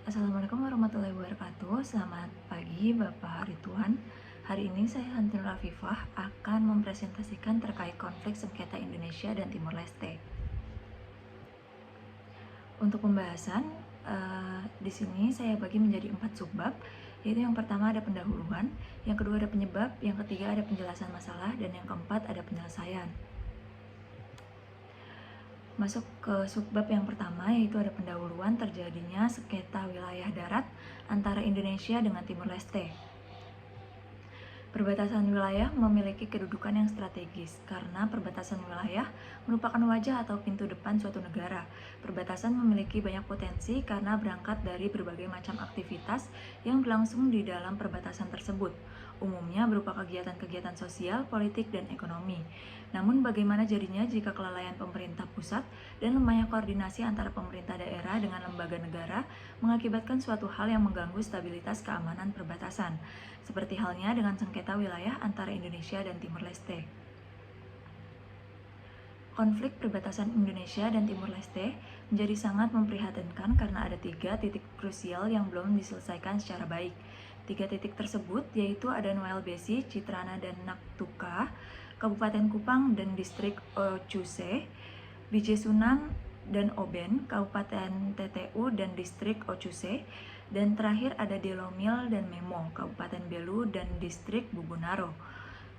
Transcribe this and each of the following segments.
Assalamualaikum warahmatullahi wabarakatuh. Selamat pagi Bapak Ridwan. Hari ini saya Hantin Rafifah akan mempresentasikan terkait konflik sengketa Indonesia dan Timor Leste. Untuk pembahasan, di sini saya bagi menjadi 4 subbab, yaitu yang pertama ada pendahuluan, yang kedua ada penyebab, yang ketiga ada penjelasan masalah, dan yang keempat ada penyelesaian. Masuk ke subbab yang pertama, yaitu ada pendahuluan terjadinya sengketa wilayah darat antara Indonesia dengan Timor Leste. Perbatasan wilayah memiliki kedudukan yang strategis karena perbatasan wilayah merupakan wajah atau pintu depan suatu negara. Perbatasan memiliki banyak potensi karena berangkat dari berbagai macam aktivitas yang berlangsung di dalam perbatasan tersebut, umumnya berupa kegiatan-kegiatan sosial, politik, dan ekonomi. Namun bagaimana jadinya jika kelalaian pemerintah pusat dan lemahnya koordinasi antara pemerintah daerah dengan lembaga negara mengakibatkan suatu hal yang mengganggu stabilitas keamanan perbatasan, seperti halnya dengan sengketa wilayah antara Indonesia dan Timor Leste. Konflik perbatasan Indonesia dan Timor Leste menjadi sangat memprihatinkan karena ada 3 titik krusial yang belum diselesaikan secara baik. 3 titik tersebut yaitu ada Noel Besi, Citrana, dan Naktuka, Kabupaten Kupang dan Distrik Ocuse, Bije Sunang dan Oben, Kabupaten TTU dan Distrik Ocuse, dan terakhir ada Delomil dan Memo, Kabupaten Belu dan Distrik Bubunaro.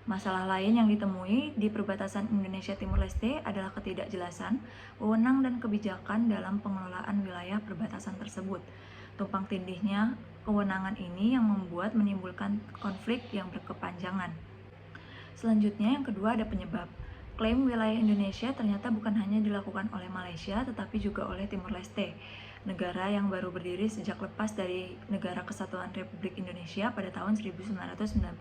Masalah lain yang ditemui di perbatasan Indonesia Timor Leste adalah ketidakjelasan wewenang dan kebijakan dalam pengelolaan wilayah perbatasan tersebut. Tumpang tindihnya kewenangan ini yang menimbulkan konflik yang berkepanjangan. Selanjutnya yang kedua ada penyebab. Klaim wilayah Indonesia ternyata bukan hanya dilakukan oleh Malaysia tetapi juga oleh Timor Leste, negara yang baru berdiri sejak lepas dari Negara Kesatuan Republik Indonesia pada tahun 1999.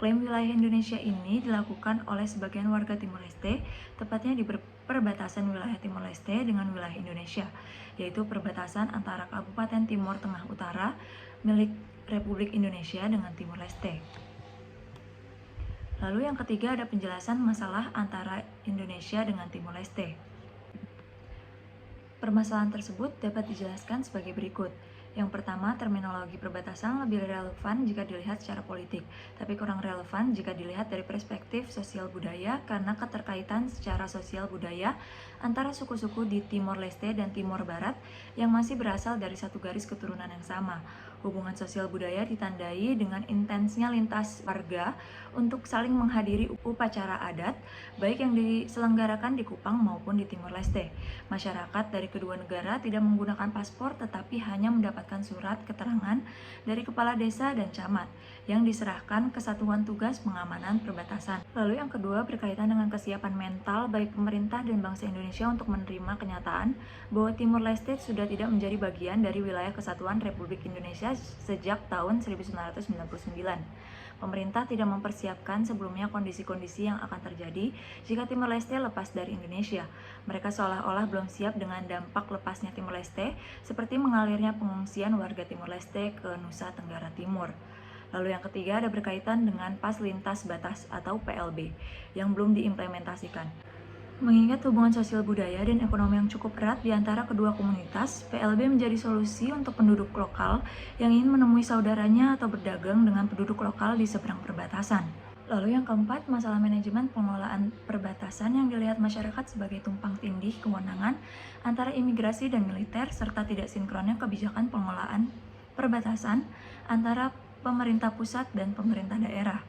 Klaim wilayah Indonesia ini dilakukan oleh sebagian warga Timor Leste, tepatnya di perbatasan wilayah Timor Leste dengan wilayah Indonesia, yaitu perbatasan antara Kabupaten Timor Tengah Utara milik Republik Indonesia dengan Timor Leste. Lalu yang ketiga ada penjelasan masalah antara Indonesia dengan Timor Leste. Permasalahan tersebut dapat dijelaskan sebagai berikut. Yang pertama, terminologi perbatasan lebih relevan jika dilihat secara politik, tapi kurang relevan jika dilihat dari perspektif sosial budaya karena keterkaitan secara sosial budaya antara suku-suku di Timor Leste dan Timor Barat yang masih berasal dari satu garis keturunan yang sama. Hubungan sosial budaya ditandai dengan intensnya lintas warga untuk saling menghadiri upacara adat, baik yang diselenggarakan di Kupang maupun di Timor Leste. Masyarakat dari kedua negara tidak menggunakan paspor tetapi hanya mendapatkan surat keterangan dari kepala desa dan camat yang diserahkan ke Satuan Tugas Pengamanan Perbatasan. Lalu yang kedua berkaitan dengan kesiapan mental baik pemerintah dan bangsa Indonesia untuk menerima kenyataan bahwa Timor Leste sudah tidak menjadi bagian dari wilayah Kesatuan Republik Indonesia sejak tahun 1999. Pemerintah tidak mempersiapkan sebelumnya kondisi-kondisi yang akan terjadi jika Timor Leste lepas dari Indonesia. Mereka seolah-olah belum siap dengan dampak lepasnya Timor Leste, seperti mengalirnya pengungsian warga Timor Leste ke Nusa Tenggara Timur. Lalu yang ketiga ada berkaitan dengan pas lintas batas atau PLB yang belum diimplementasikan. Mengingat hubungan sosial budaya dan ekonomi yang cukup erat di antara kedua komunitas, PLB menjadi solusi untuk penduduk lokal yang ingin menemui saudaranya atau berdagang dengan penduduk lokal di seberang perbatasan. Lalu yang keempat, masalah manajemen pengelolaan perbatasan yang dilihat masyarakat sebagai tumpang tindih kewenangan antara imigrasi dan militer serta tidak sinkronnya kebijakan pengelolaan perbatasan antara pemerintah pusat dan pemerintah daerah.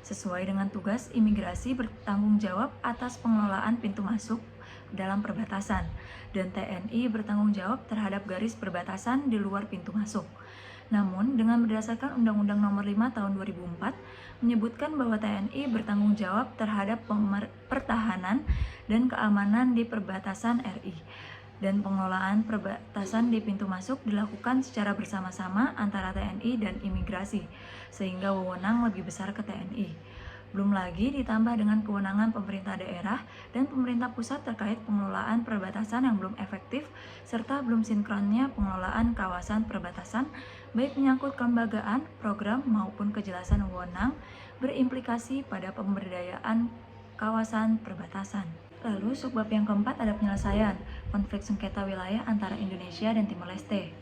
Sesuai dengan tugas, imigrasi bertanggung jawab atas pengelolaan pintu masuk dalam perbatasan, dan TNI bertanggung jawab terhadap garis perbatasan di luar pintu masuk. Namun, dengan berdasarkan Undang-Undang Nomor 5 Tahun 2004 menyebutkan bahwa TNI bertanggung jawab terhadap pertahanan dan keamanan di perbatasan RI, dan pengelolaan perbatasan di pintu masuk dilakukan secara bersama-sama antara TNI dan imigrasi, sehingga wewenang lebih besar ke TNI. Belum lagi ditambah dengan kewenangan pemerintah daerah dan pemerintah pusat terkait pengelolaan perbatasan yang belum efektif, serta belum sinkronnya pengelolaan kawasan perbatasan, baik menyangkut kelembagaan, program, maupun kejelasan wewenang berimplikasi pada pemberdayaan kawasan perbatasan. Lalu subbab yang keempat ada penyelesaian konflik sengketa wilayah antara Indonesia dan Timor Leste.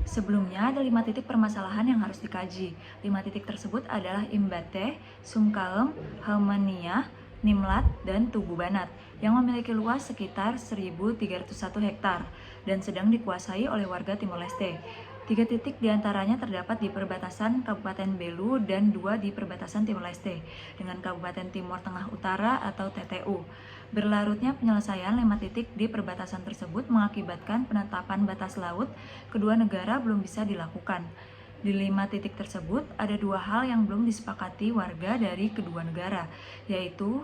Sebelumnya ada 5 titik permasalahan yang harus dikaji. 5 titik tersebut adalah Imbate, Sungkaem, Haumania, Nimlat, dan Tugu Banat yang memiliki luas sekitar 1.301 hektar dan sedang dikuasai oleh warga Timor Leste. 3 titik diantaranya terdapat di perbatasan Kabupaten Belu dan 2 di perbatasan Timor Leste dengan Kabupaten Timor Tengah Utara atau TTU. Berlarutnya penyelesaian 5 titik di perbatasan tersebut mengakibatkan penetapan batas laut kedua negara belum bisa dilakukan. Di 5 titik tersebut ada 2 hal yang belum disepakati warga dari kedua negara, yaitu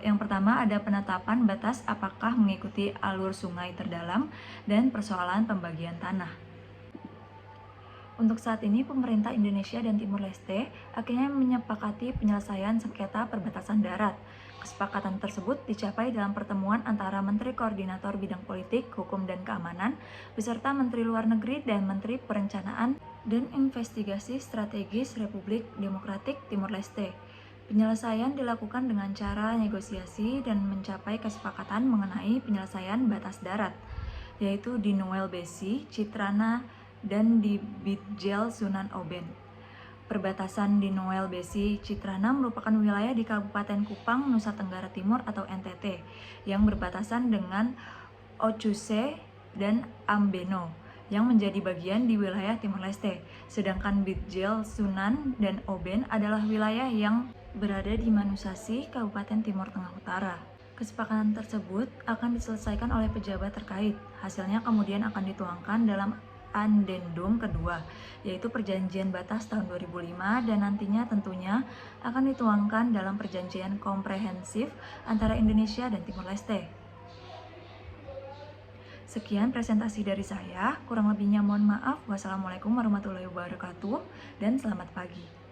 yang pertama ada penetapan batas apakah mengikuti alur sungai terdalam dan persoalan pembagian tanah. Untuk saat ini, pemerintah Indonesia dan Timor Leste akhirnya menyepakati penyelesaian sengketa perbatasan darat. Kesepakatan tersebut dicapai dalam pertemuan antara Menteri Koordinator Bidang Politik, Hukum, dan Keamanan beserta Menteri Luar Negeri dan Menteri Perencanaan dan Investigasi Strategis Republik Demokratik Timor Leste. Penyelesaian dilakukan dengan cara negosiasi dan mencapai kesepakatan mengenai penyelesaian batas darat, yaitu di Noel Besi, Citrana, dan di Bitjel Sunan Oben. Perbatasan di Noel Besi Citrana merupakan wilayah di Kabupaten Kupang, Nusa Tenggara Timur atau NTT yang berbatasan dengan Ocuce dan Ambeno yang menjadi bagian di wilayah Timor Leste. Sedangkan Bitjel Sunan dan Oben adalah wilayah yang berada di Manusasi, Kabupaten Timor Tengah Utara. Kesepakatan tersebut akan diselesaikan oleh pejabat terkait. Hasilnya kemudian akan dituangkan dalam Addendum kedua, yaitu perjanjian batas tahun 2005 dan nantinya tentunya akan dituangkan dalam perjanjian komprehensif antara Indonesia dan Timor Leste. Sekian presentasi dari saya, kurang lebihnya mohon maaf. Wassalamualaikum warahmatullahi wabarakatuh dan selamat pagi.